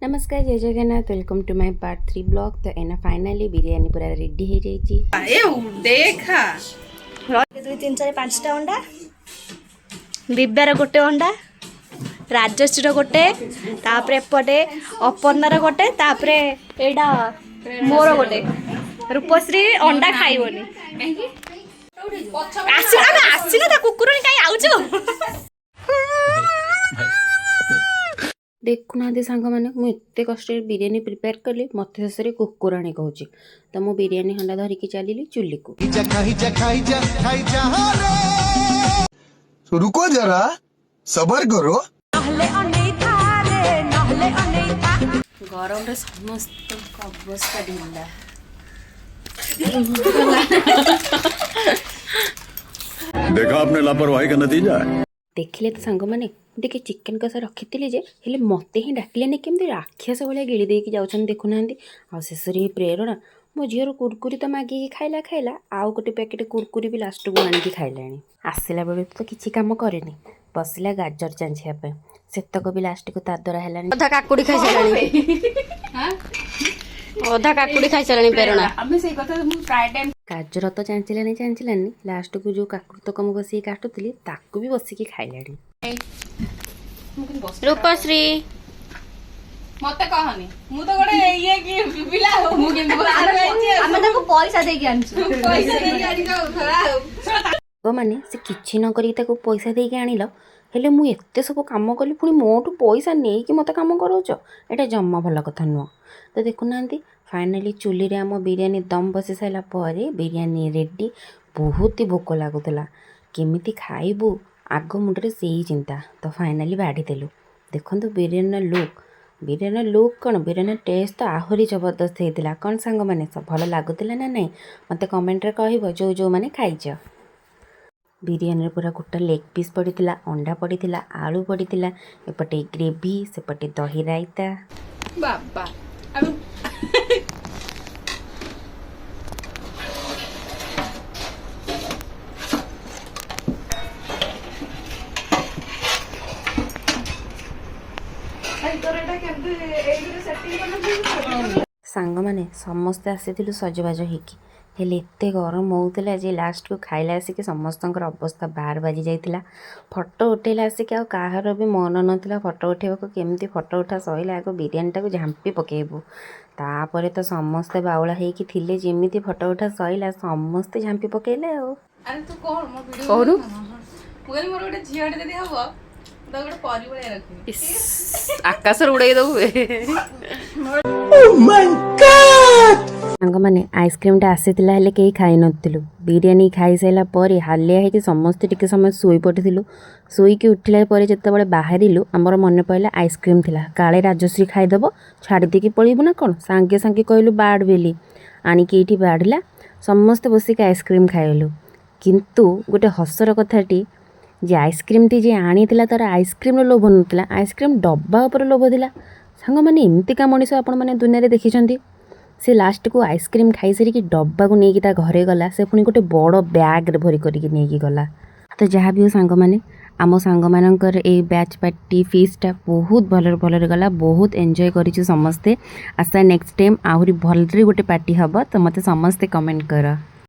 नमस्कार जय Jagannath welcome to my part 3 blog. तो एना फाइनाली बिरयानी पूरा रेडी हो जाइए। ए देखा 2 3 4 5टा अंडा दिव्यार गोटे अंडा राजश्रीर गोटे तापरे एपटे अपन्नार गोटे तापरे एडा मोर गोटे रूपश्री अंडा खाइबोनी आसिना ता कुकुरनी काई आउचो देखुना सांग मैंने मुझे कष्ट बिरयानी प्रिपेयर कली मत शेष कुकुराणी कहूँ तो मु बिरयानी हंडा धरिकी चलिली चुली को। रुको जरा सबर करो। गरम रे समस्त अवस्था ढिला देखा आपने लापरवाही का नतीजा है। देखिले तो सांग मैंने टे चिकेन कषा रखी जे हेले मत ही डाकिले केमती राक्षस भाया गिड़ी देकी जाऊँ देखुना आ शेष प्रेरणा मो झीर कुरकुरी तो मागिकी खाइला खाइला आउ गोटे पैकेट कुरकुरी भी लास्ट को आनिकी खाइलानी। आसला बेलू तो किसी काम करेनि बसला गाजर चांचिया सेतक भी लास्ट को तार द्वारा है अधा काकुड़ी खाई सारानी अधा काकुड़ी खाई सारानी प्रेरणा गाजर तो चांचिलानी लास्ट को जो काकुतक मु बस काटुली ताकू भी बसिकी खाइलानी। रूपश्री मते कहनी मु तो गोटे ये की पिला हो मु केंदे हम ताको पैसा देके आनछु पैसा दे गाड़ी का उठरा तो माने से किछि न करी ताको पैसा देके आनिलो हेले मु एते सब काम कली पुणी मोठू पैसा नहीं कि मत काम कराउछ एटा जम्मा भल कथा नुह। तो देखुना फाइनाली चुली रे आम बिरयानी दम बसी सारा पर बिरयानी रेडी बहुत ही भोक लगुला केमिति खाइबू आग मुंडे से ही चिंता। तो फाइनाली बाढ़ी देलु देखो बिरयानी लुक कौन बिरयानी टेस्ट तो आहरी जबरदस्त होता कौन सांग मैंने सब भल लगुला ना नहीं मत कमेंट कह जो जो मैंने खाइच। बिरयानी पूरा गोटा लेग पीस पड़ता अंडा पड़ता आलू पड़ता एपटे ग्रेवी सेपटे दही रायता बाबा सांग मैंने समस्ते आसी सजबाज होकी हेले एते गरम होता जे लास्ट को खाइला आसिक समस्त अवस्था 12 बाजी जाइला। फोटो उठेला आसिक आ कहार भी मन नाला फोटो उठेबा केमती फोटो उठा सहिला आग बिरयानी टाक झांपी पकेबू तापर तो समस्ते बाउला होइकी थिले जेमिति फोटो उठा सहिला समस्ते झांपी पकेले आ अरे तू कोन मो वीडियो कहू मोर गोटे झियाटे जदी हबो तो गोटे परी बळे रखी आकाश उड़ाई दबू सांग मैंने आइसक्रीम टा आसीला हेले कहीं खाई नथिलु बिरयानी खाई सारा पर हालिया है कि समस्ते टिके समय शोई पड़िलु शोईकी उठिला जिते बाहरिलु आमर मन पड़ा आइसक्रीम थिला काले राजश्री खाईदेव छाड़ी देकी पलैबू ना कौन सांगे सांगे कहलु बाढ़ बेली आनिकी ये बाढ़ला समस्ते बसिक आइसक्रीम खाइलु किंतु गोटे हसर कथाटी जे आइसक्रीम टी जे आनी तार आइसक्रीम लोभ नाला आइसक्रीम डब्बा उपर लोभ था। सांग मैंने एमतीका मनीष आपण मैंने दुनिया देखी से लास्ट को आइसक्रीम खाई सारिकी डब्बा को लेकिन घरे गला से पुणी गोटे बड़ बैग रे भरी करके नहीं गला। तो जहाँ भी हो सांग मैंने आम सांग मानकर ए बैच पार्टी फीस्टा बहुत भल गला बहुत एंजॉय करिछु समस्ते। आशा नेक्स्ट टाइम आहरी भल गोटे पार्टी हम तो मत समस्ते कमेंट कर।